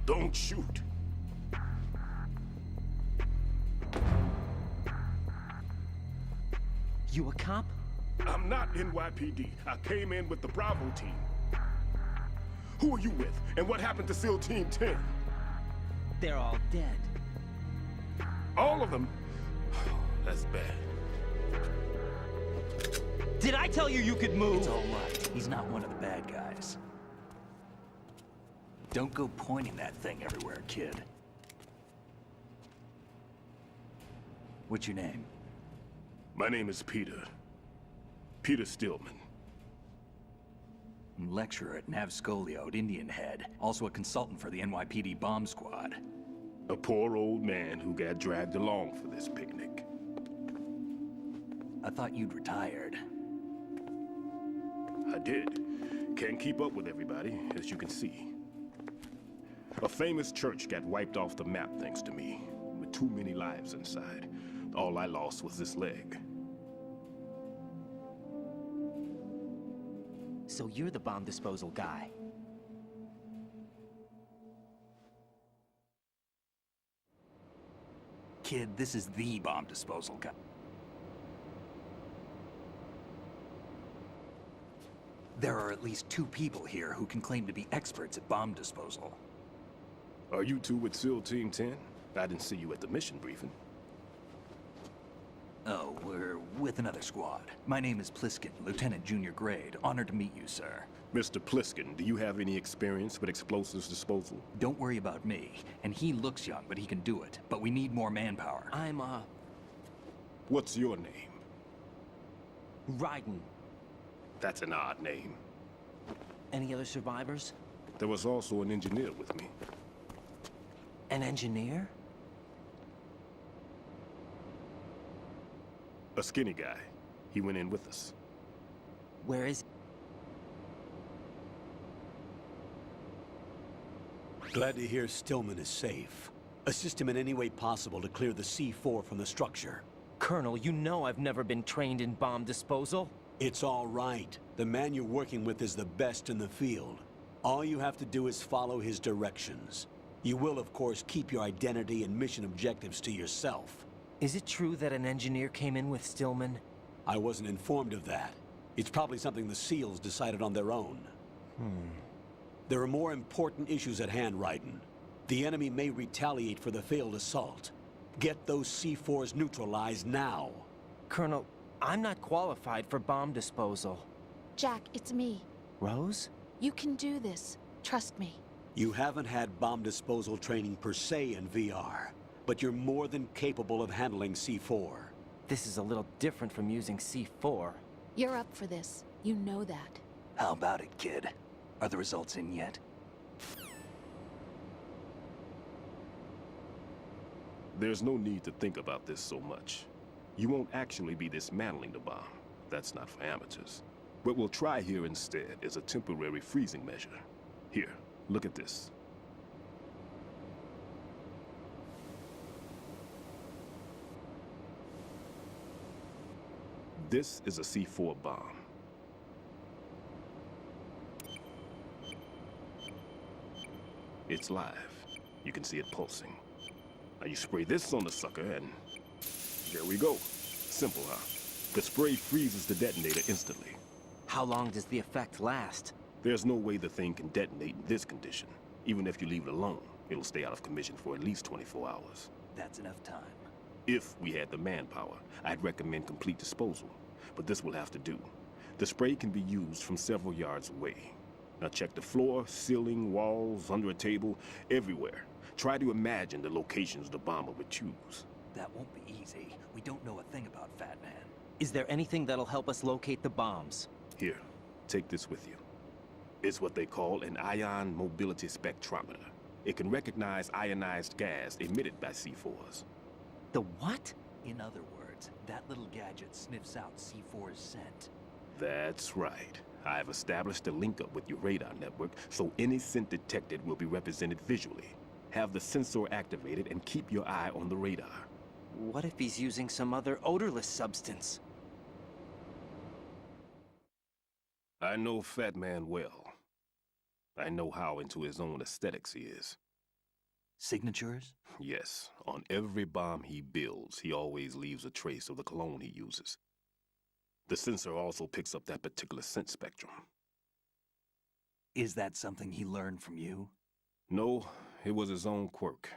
Don't shoot. You a cop? I'm not NYPD. I came in with the Bravo team. Who are you with? And what happened to SEAL Team 10? They're all dead. All of them? That's bad. Did I tell you you could move? It's all right. He's not one of the bad guys. Don't go pointing that thing everywhere, kid. What's your name? My name is Peter. Peter Stillman. Lecturer at Navscolio at Indian Head. Also a consultant for the NYPD bomb squad. A poor old man who got dragged along for this picnic. I thought you'd retired. I did. Can't keep up with everybody, as you can see. A famous church got wiped off the map thanks to me, with too many lives inside. All I lost was this leg. So you're the bomb disposal guy. Kid, this is the bomb disposal guy. There are at least 2 people here who can claim to be experts at bomb disposal. Are you two with SEAL Team 10? I didn't see you at the mission briefing. Oh, we're with another squad. My name is Pliskin, Lieutenant Junior Grade. Honored to meet you, sir. Mr. Pliskin, do you have any experience with explosives disposal? Don't worry about me. And he looks young, but he can do it. But we need more manpower. I'm, What's your name? Raiden. That's an odd name. Any other survivors? There was also an engineer with me. An engineer? A skinny guy. He went in with us. Where is... Glad to hear Stillman is safe. Assist him in any way possible to clear the C4 from the structure. Colonel, you know I've never been trained in bomb disposal. It's all right. The man you're working with is the best in the field. All you have to do is follow his directions. You will, of course, keep your identity and mission objectives to yourself. Is it true that an engineer came in with Stillman? I wasn't informed of that. It's probably something the SEALs decided on their own. There are more important issues at hand, Raiden. The enemy may retaliate for the failed assault. Get those C4s neutralized now. Colonel, I'm not qualified for bomb disposal. Jack, it's me. Rose? You can do this. Trust me. You haven't had bomb disposal training per se in VR, but you're more than capable of handling C4. This is a little different from using C4. You're up for this. You know that. How about it, kid? Are the results in yet? There's no need to think about this so much. You won't actually be dismantling the bomb. That's not for amateurs. What we'll try here instead is a temporary freezing measure. Here, look at this. This is a C4 bomb. It's live. You can see it pulsing. Now you spray this on the sucker and there we go. Simple, huh? The spray freezes the detonator instantly. How long does the effect last? There's no way the thing can detonate in this condition. Even if you leave it alone, it'll stay out of commission for at least 24 hours. That's enough time. If we had the manpower, I'd recommend complete disposal. But this will have to do. The spray can be used from several yards away. Now check the floor, ceiling, walls, under a table, everywhere. Try to imagine the locations the bomber would choose. That won't be easy. We don't know a thing about Fat Man. Is there anything that'll help us locate the bombs? Here, take this with you. It's what they call an ion mobility spectrometer. It can recognize ionized gas emitted by C4s. The what? In other words, that little gadget sniffs out C4's scent. That's right. I've established a link up with your radar network, so any scent detected will be represented visually. Have the sensor activated and keep your eye on the radar. What if he's using some other odorless substance? I know Fat Man well. I know how into his own aesthetics he is. Signatures? Yes, on every bomb he builds, he always leaves a trace of the cologne he uses. The sensor also picks up that particular scent spectrum. Is that something he learned from you? No, it was his own quirk.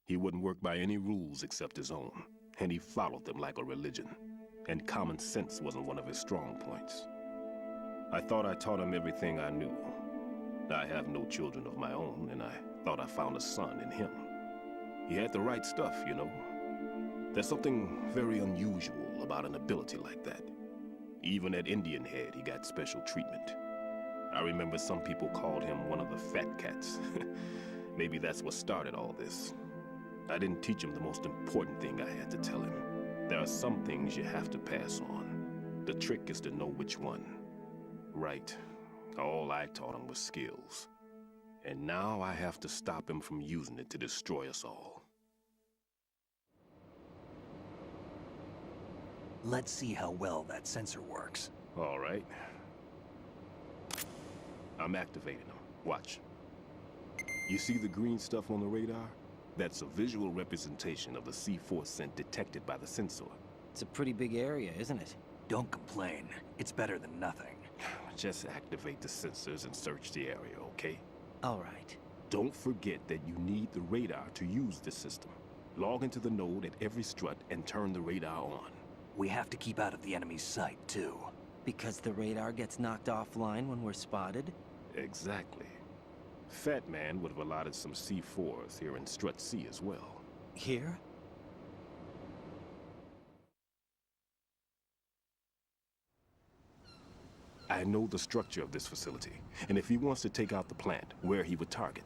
He wouldn't work by any rules except his own, and he followed them like a religion. And common sense wasn't one of his strong points. I thought I taught him everything I knew. I have no children of my own, and I thought I found a son in him. He had the right stuff, you know. There's something very unusual about an ability like that. Even at Indian Head, he got special treatment. I remember some people called him one of the fat cats. Maybe that's what started all this. I didn't teach him the most important thing I had to tell him. There are some things you have to pass on. The trick is to know which one. Right. All I taught him was skills. And now I have to stop him from using it to destroy us all. Let's see how well that sensor works. All right. I'm activating them. Watch. You see the green stuff on the radar? That's a visual representation of the C4 scent detected by the sensor. It's a pretty big area, isn't it? Don't complain. It's better than nothing. Just activate the sensors and search the area, okay? All right. Don't forget that you need the radar to use this system. Log into the node at every strut and turn the radar on. We have to keep out of the enemy's sight, too. Because the radar gets knocked offline when we're spotted? Exactly. Fat Man would have allotted some C4s here in Strut C as well. Here? I know the structure of this facility, and if he wants to take out the plant, where he would target.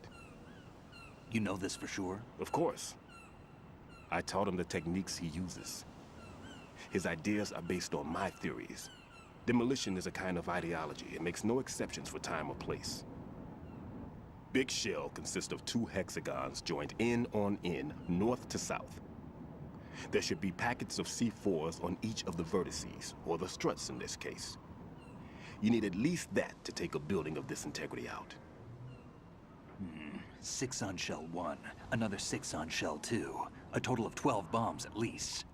You know this for sure? Of course. I taught him the techniques he uses. His ideas are based on my theories. Demolition is a kind of ideology. It makes no exceptions for time or place. Big Shell consists of 2 hexagons joined end on end, north to south. There should be packets of C4s on each of the vertices, or the struts in this case. You need at least that to take a building of this integrity out. 6 on Shell 1, another 6 on Shell 2. A total of 12 bombs at least.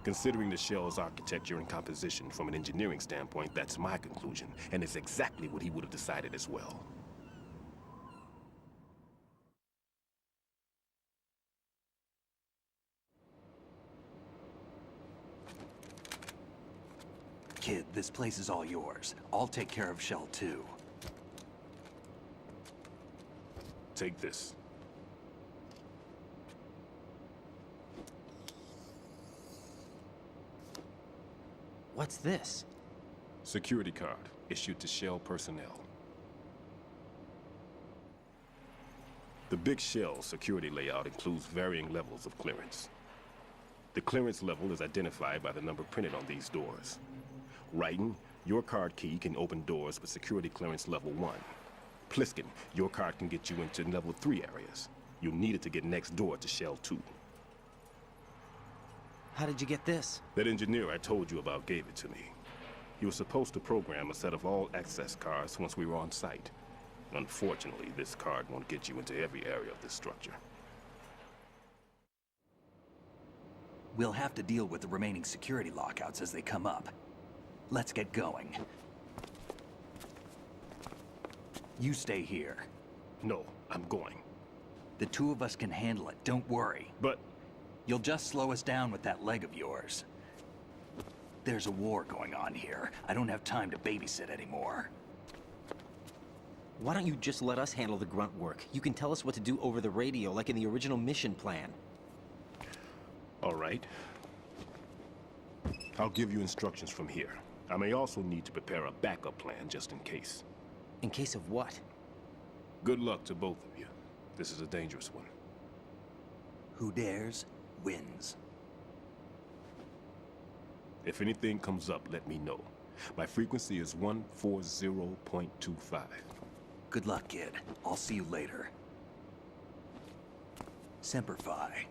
Considering the shell's architecture and composition from an engineering standpoint, that's my conclusion, and it's exactly what he would have decided as well. Kid, this place is all yours. I'll take care of Shell 2. Take this. What's this? Security card, issued to Shell personnel. The Big Shell security layout includes varying levels of clearance. The clearance level is identified by the number printed on these doors. Raiden, your card key can open doors with security clearance level 1. Pliskin, your card can get you into level 3 areas. You'll need it to get next door to Shell 2. How did you get this? That engineer I told you about gave it to me. He was supposed to program a set of all access cards once we were on site. Unfortunately, this card won't get you into every area of this structure. We'll have to deal with the remaining security lockouts as they come up. Let's get going. You stay here. No, I'm going. The 2 of us can handle it, don't worry. But You'll just slow us down with that leg of yours. There's a war going on here. I don't have time to babysit anymore. Why don't you just let us handle the grunt work? You can tell us what to do over the radio, like in the original mission plan. all right. I'll give you instructions from here. I may also need to prepare a backup plan just in case. In case of what? Good luck to both of you. This is a dangerous one. Who dares, wins. If anything comes up, let me know. My frequency is 140.25. Good luck, kid. I'll see you later. Semper Fi.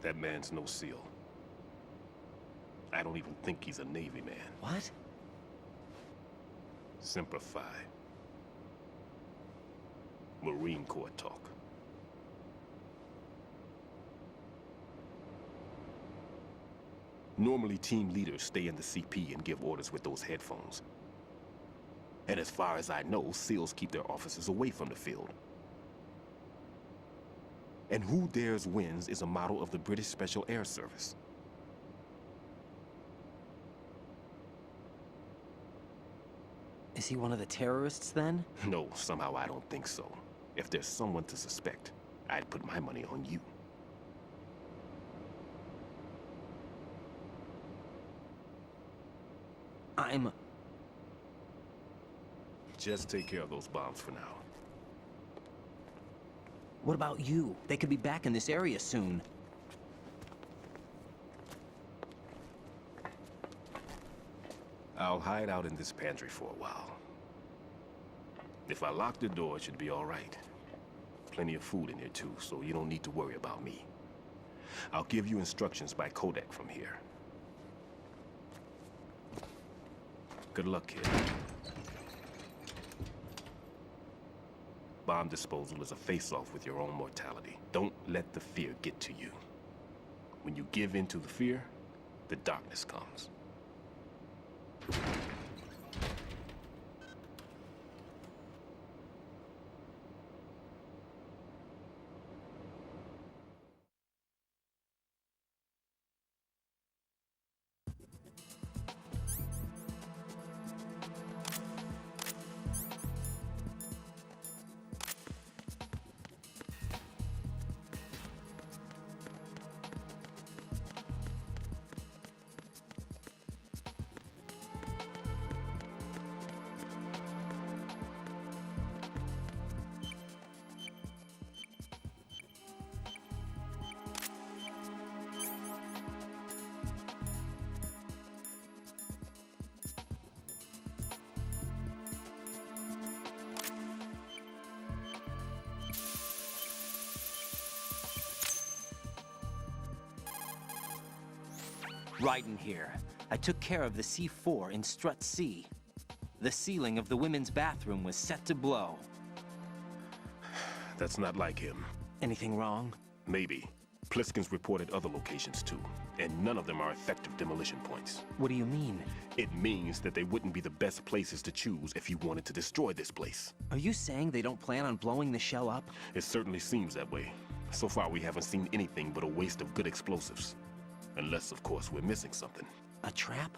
That man's no SEAL. I don't even think he's a Navy man. What? Semper Fi. Marine Corps talk. Normally, team leaders stay in the CP and give orders with those headphones. And as far as I know, SEALs keep their officers away from the field. And Who Dares Wins is a model of the British Special Air Service. Is he one of the terrorists, then? No, somehow I don't think so. If there's someone to suspect, I'd put my money on you. Just take care of those bombs for now. What about you? They could be back in this area soon. I'll hide out in this pantry for a while. If I lock the door, it should be all right. Plenty of food in here too, so you don't need to worry about me. I'll give you instructions by Kodak from here. Good luck, kid. Bomb disposal is a face-off with your own mortality. Don't let the fear get to you. When you give in to the fear, the darkness comes. Raiden here. I took care of the C4 in Strut C. The ceiling of the women's bathroom was set to blow. That's not like him. Anything wrong? Maybe. Pliskin's reported other locations too, and none of them are effective demolition points. What do you mean? It means that they wouldn't be the best places to choose if you wanted to destroy this place. Are you saying they don't plan on blowing the shell up? It certainly seems that way. So far, we haven't seen anything but a waste of good explosives. Unless, of course, we're missing something. A trap?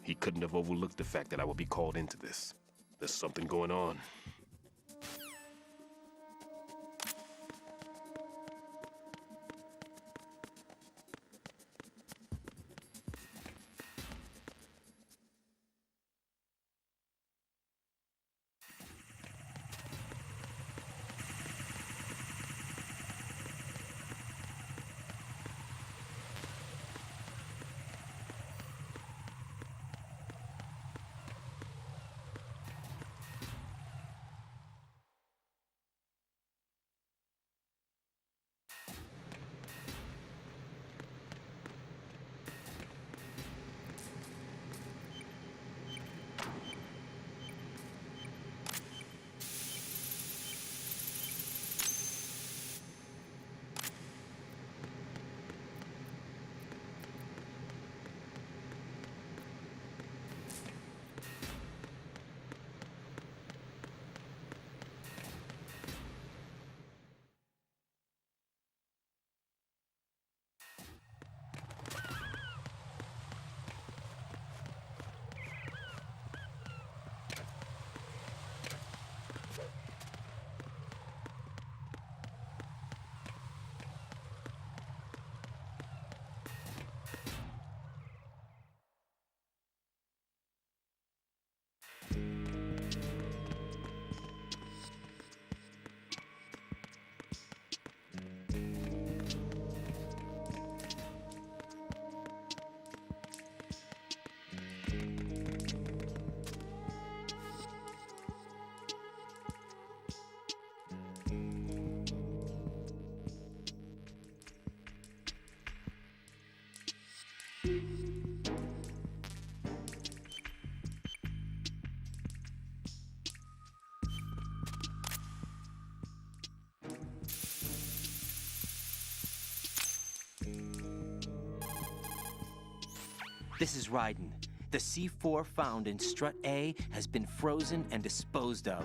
He couldn't have overlooked the fact that I would be called into this. There's something going on. This is Raiden. The C4 found in Strut A has been frozen and disposed of.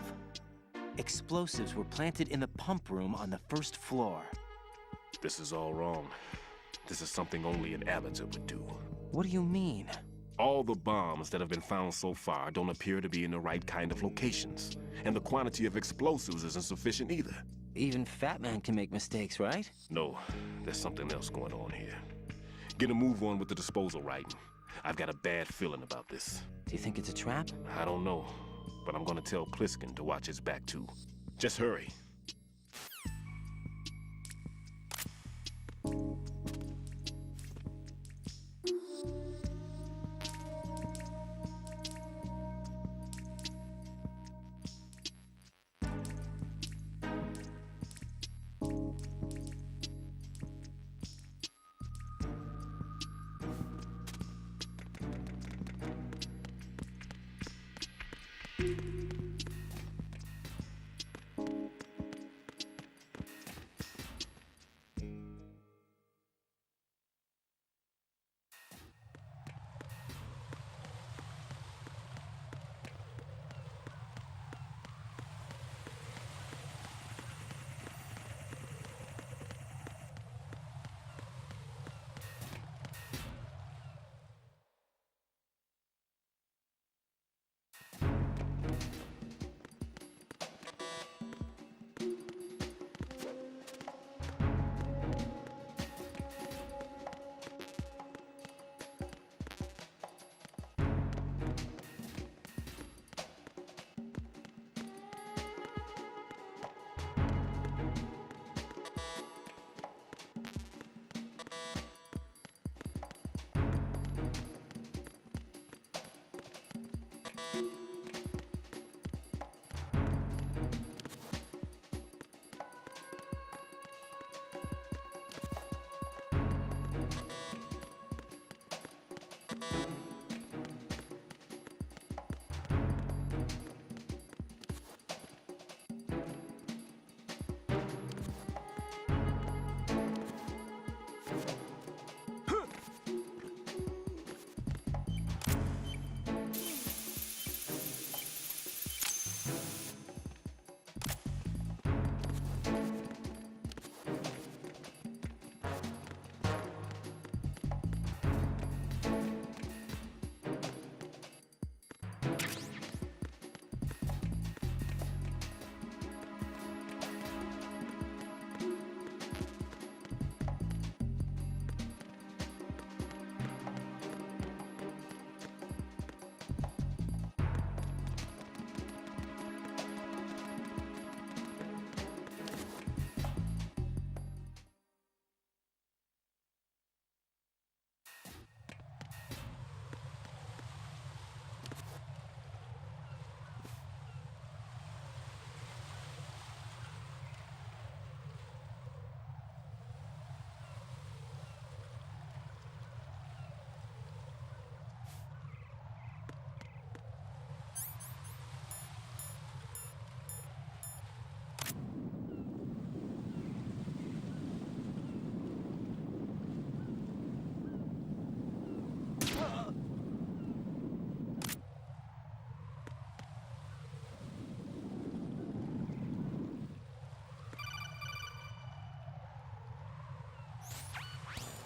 Explosives were planted in the pump room on the first floor. This is all wrong. This is something only an amateur would do. What do you mean? All the bombs that have been found so far don't appear to be in the right kind of locations. And the quantity of explosives isn't sufficient either. Even Fat Man can make mistakes, right? No, there's something else going on here. Get a move on with the disposal, Raiden. I've got a bad feeling about this. Do you think it's a trap? I don't know, but I'm gonna tell Pliskin to watch his back too. Just hurry.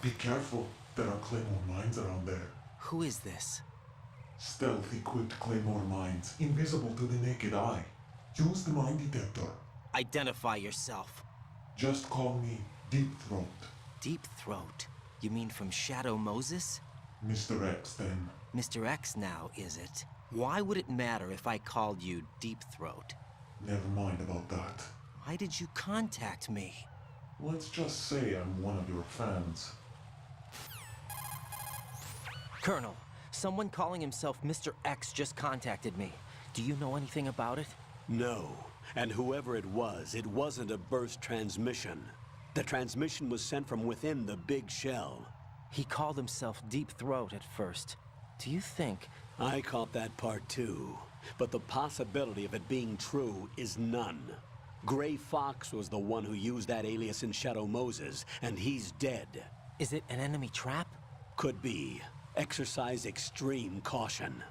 Be careful, there are claymore mines around there. Who is this? Stealth-equipped claymore mines, invisible to the naked eye. Use the mine detector. Identify yourself. Just call me Deep Throat. Deep Throat? You mean from Shadow Moses? Mr. X, then. Mr. X now, is it? Why would it matter if I called you Deep Throat? Never mind about that. Why did you contact me? Let's just say I'm one of your fans. Colonel, someone calling himself Mr. X just contacted me. Do you know anything about it? No. And whoever it wasn't a burst transmission. The transmission was sent from within the big shell. He called himself Deep Throat at first. Do you think... I caught that part too. But the possibility of it being true is none. Gray Fox was the one who used that alias in Shadow Moses, and he's dead. Is it an enemy trap? Could be. Exercise extreme caution.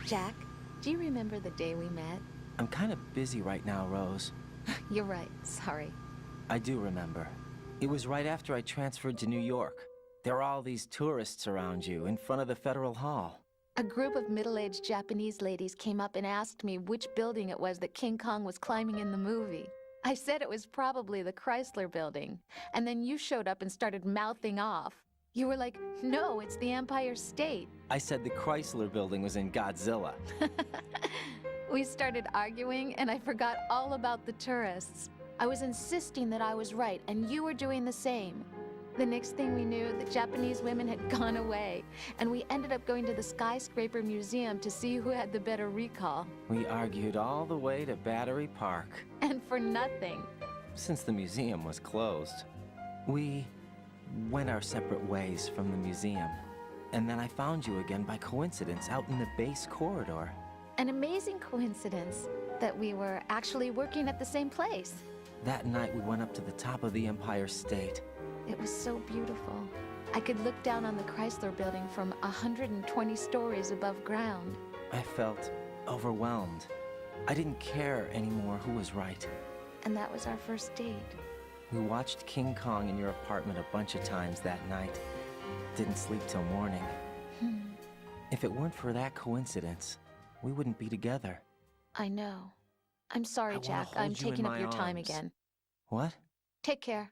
Jack, do you remember the day we met? I'm kind of busy right now, Rose. You're right, sorry. I do remember. It was right after I transferred to New York. There were all these tourists around you in front of the Federal Hall. A group of middle-aged Japanese ladies came up and asked me which building it was that King Kong was climbing in the movie. I said it was probably the Chrysler building, and then you showed up and started mouthing off. You were like, no, it's the Empire State. I said the Chrysler building was in Godzilla. We started arguing, and I forgot all about the tourists. I was insisting that I was right, and you were doing the same. The next thing we knew, the Japanese women had gone away, and we ended up going to the Skyscraper Museum to see who had the better recall. We argued all the way to Battery Park. And for nothing. Since the museum was closed, we went our separate ways from the museum. And then I found you again by coincidence out in the base corridor. An amazing coincidence that we were actually working at the same place. That night we went up to the top of the Empire State. It was so beautiful. I could look down on the Chrysler building from 120 stories above ground. I felt overwhelmed. I didn't care anymore who was right. And that was our first date. We watched King Kong in your apartment a bunch of times that night. Didn't sleep till morning. If it weren't for that coincidence, we wouldn't be together. I know. I'm sorry, I wanna Jack. hold I'm you in taking up my your time arms. again. What? Take care.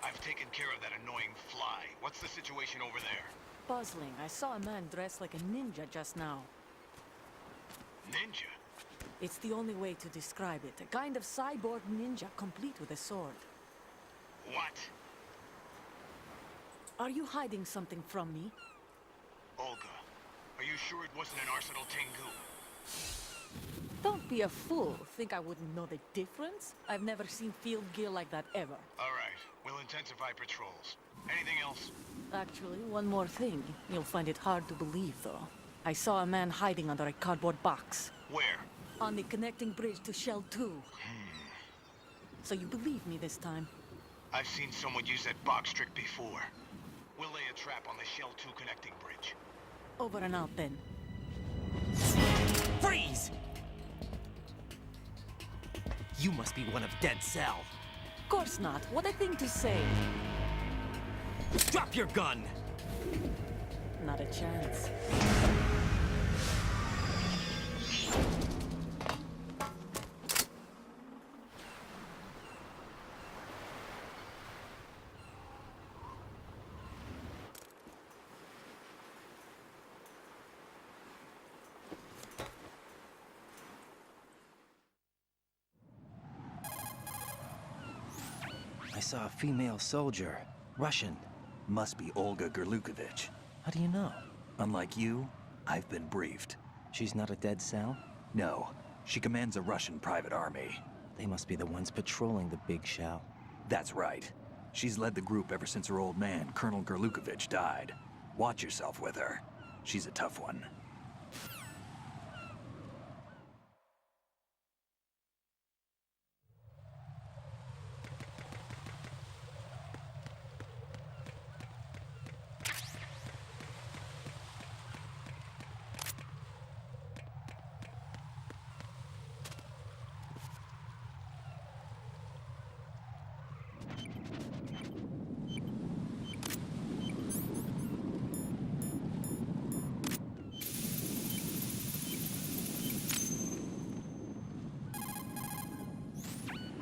I've taken care of that annoying fly. What's the situation over there? Puzzling. I saw a man dressed like a ninja just now. Ninja? It's the only way to describe it. A kind of cyborg ninja complete with a sword. What? Are you hiding something from me? Olga, are you sure it wasn't an Arsenal Tengu? Don't be a fool. Think I wouldn't know the difference? I've never seen field gear like that ever. All right, we'll intensify patrols. Anything else? Actually, one more thing. You'll find it hard to believe, though. I saw a man hiding under a cardboard box. Where? On the connecting bridge to Shell 2. So you believe me this time? I've seen someone use that box trick before. We'll lay a trap on the Shell 2 connecting bridge. Over and out then. Freeze! You must be one of Dead Cell. Course not. What a thing to say. Drop your gun! Not a chance. I saw a female soldier. Russian. Must be Olga Gerlukovich. How do you know? Unlike you, I've been briefed. She's not a Dead Cell? No, she commands a Russian private army. They must be the ones patrolling the big shell. That's right. She's led the group ever since her old man, Colonel Gerlukovich, died. Watch yourself with her. She's a tough one.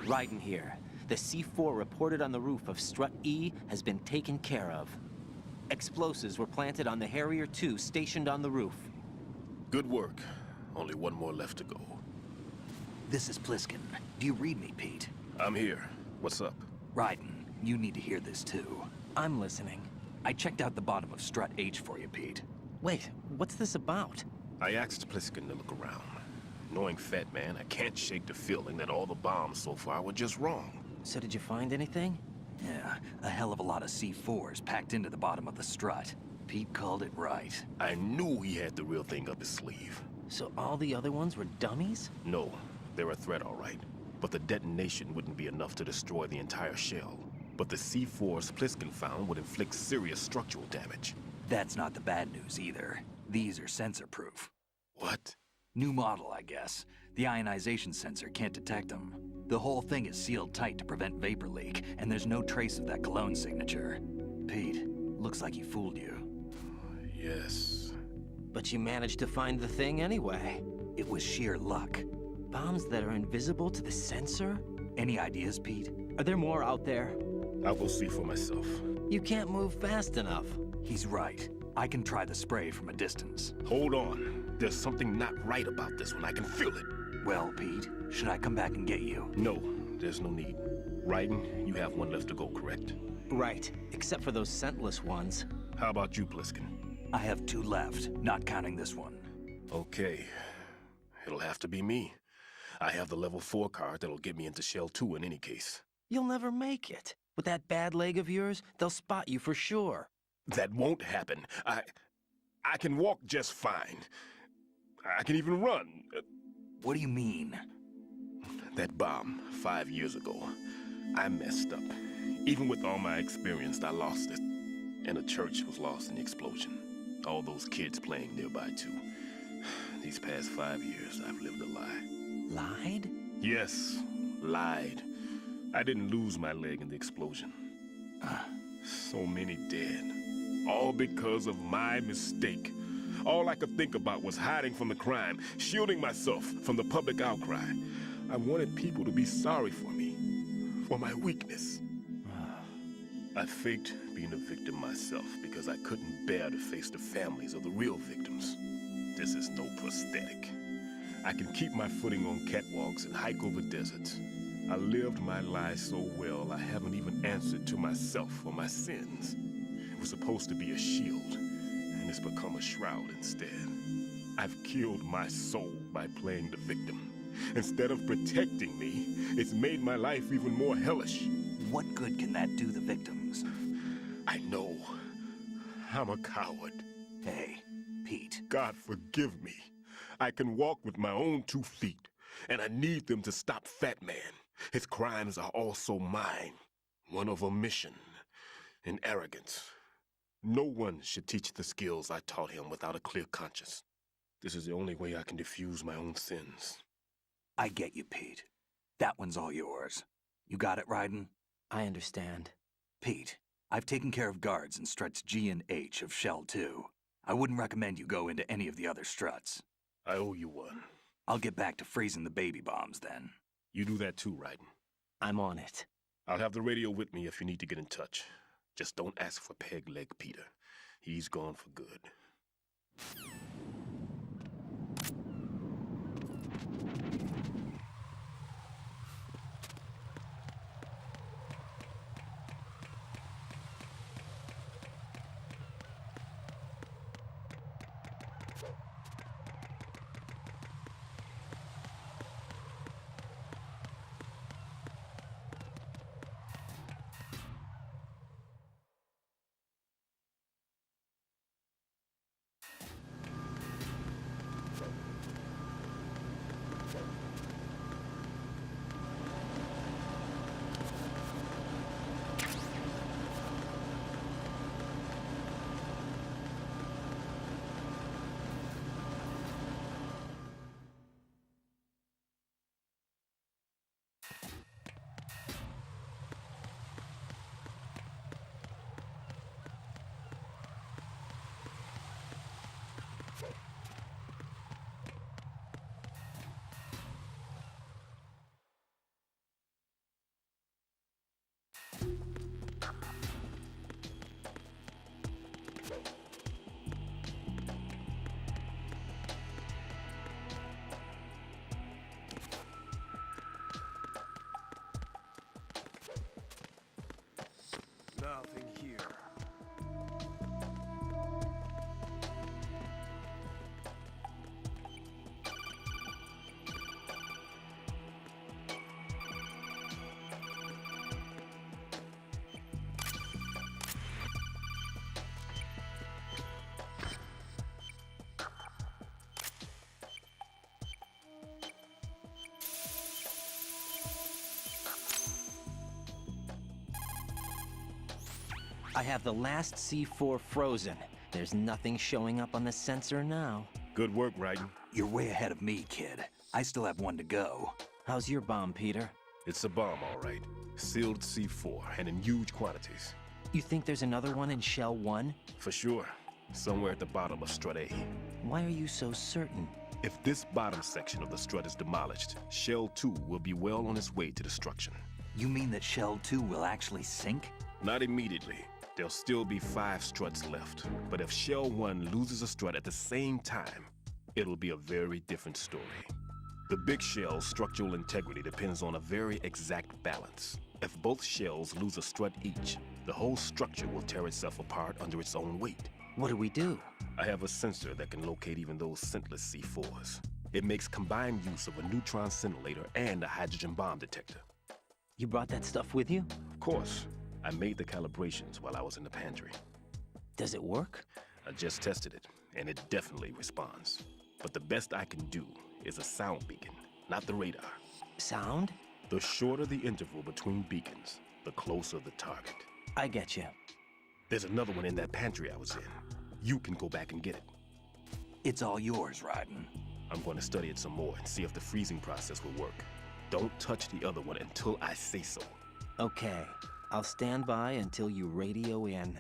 Raiden here. The C4 reported on the roof of Strut E has been taken care of. Explosives were planted on the Harrier 2 stationed on the roof. Good work. Only one more left to go. This is Pliskin. Do you read me, Pete? I'm here. What's up? Raiden, you need to hear this too. I'm listening. I checked out the bottom of Strut H for you, Pete. Wait, what's this about? I asked Pliskin to look around. Knowing Fat Man, I can't shake the feeling that all the bombs so far were just wrong. So did you find anything? Yeah, a hell of a lot of C4s packed into the bottom of the strut. Pete called it right. I knew he had the real thing up his sleeve. So all the other ones were dummies? No, they're a threat, all right. But the detonation wouldn't be enough to destroy the entire shell. But the C4s Pliskin found would inflict serious structural damage. That's not the bad news either. These are sensor-proof. What? New model, I guess. The ionization sensor can't detect them. The whole thing is sealed tight to prevent vapor leak, and there's no trace of that cologne signature. Pete, looks like he fooled you. Yes. But you managed to find the thing anyway. It was sheer luck. Bombs that are invisible to the sensor? Any ideas, Pete? Are there more out there? I'll go see for myself. You can't move fast enough. He's right. I can try the spray from a distance. Hold on. There's something not right about this one. I can feel it. Well, Pete, should I come back and get you? No, there's no need. Raiden, you have one left to go, correct? Right, except for those scentless ones. How about you, Pliskin? I have 2 left, not counting this one. Okay. It'll have to be me. I have the level 4 card that'll get me into Shell 2 in any case. You'll never make it. With that bad leg of yours, they'll spot you for sure. That won't happen. I can walk just fine. I can even run. What do you mean? That bomb 5 years ago, I messed up. Even with all my experience, I lost it. And the church was lost in the explosion. All those kids playing nearby, too. These past 5 years, I've lived a lie. Lied? Yes, lied. I didn't lose my leg in the explosion. So many dead. All because of my mistake. All I could think about was hiding from the crime, shielding myself from the public outcry. I wanted people to be sorry for me, for my weakness. I faked being a victim myself because I couldn't bear to face the families of the real victims. This is no prosthetic. I can keep my footing on catwalks and hike over deserts. I lived my life so well, I haven't even answered to myself for my sins. It was supposed to be a shield, and it's become a shroud instead. I've killed my soul by playing the victim. Instead of protecting me, it's made my life even more hellish. What good can that do the victims? I know. I'm a coward. Hey, Pete. God forgive me. I can walk with my own 2 feet, and I need them to stop Fat Man. His crimes are also mine. One of omission and arrogance. No one should teach the skills I taught him without a clear conscience. This is the only way I can diffuse my own sins. I get you, Pete. That one's all yours. You got it, Raiden? I understand. Pete, I've taken care of guards in struts G and H of Shell 2. I wouldn't recommend you go into any of the other struts. I owe you one. I'll get back to freezing the baby bombs then. You do that too, Raiden. I'm on it. I'll have the radio with me if you need to get in touch. Just don't ask for Peg Leg Peter. He's gone for good. Nothing here. I have the last C4 frozen. There's nothing showing up on the sensor now. Good work, Raiden. You're way ahead of me, kid. I still have one to go. How's your bomb, Peter? It's a bomb, all right. Sealed C4, and in huge quantities. You think there's another one in Shell 1? For sure. Somewhere at the bottom of Strut A. Why are you so certain? If this bottom section of the strut is demolished, Shell 2 will be well on its way to destruction. You mean that Shell 2 will actually sink? Not immediately. There'll still be 5 struts left. But if Shell 1 loses a strut at the same time, it'll be a very different story. The big shell's structural integrity depends on a very exact balance. If both shells lose a strut each, the whole structure will tear itself apart under its own weight. What do we do? I have a sensor that can locate even those scentless C4s. It makes combined use of a neutron scintillator and a hydrogen bomb detector. You brought that stuff with you? Of course. I made the calibrations while I was in the pantry. Does it work? I just tested it, and it definitely responds. But the best I can do is a sound beacon, not the radar. Sound? The shorter the interval between beacons, the closer the target. I get you. There's another one in that pantry I was in. You can go back and get it. It's all yours, Raiden. I'm going to study it some more and see if the freezing process will work. Don't touch the other one until I say so. Okay. I'll stand by until you radio in.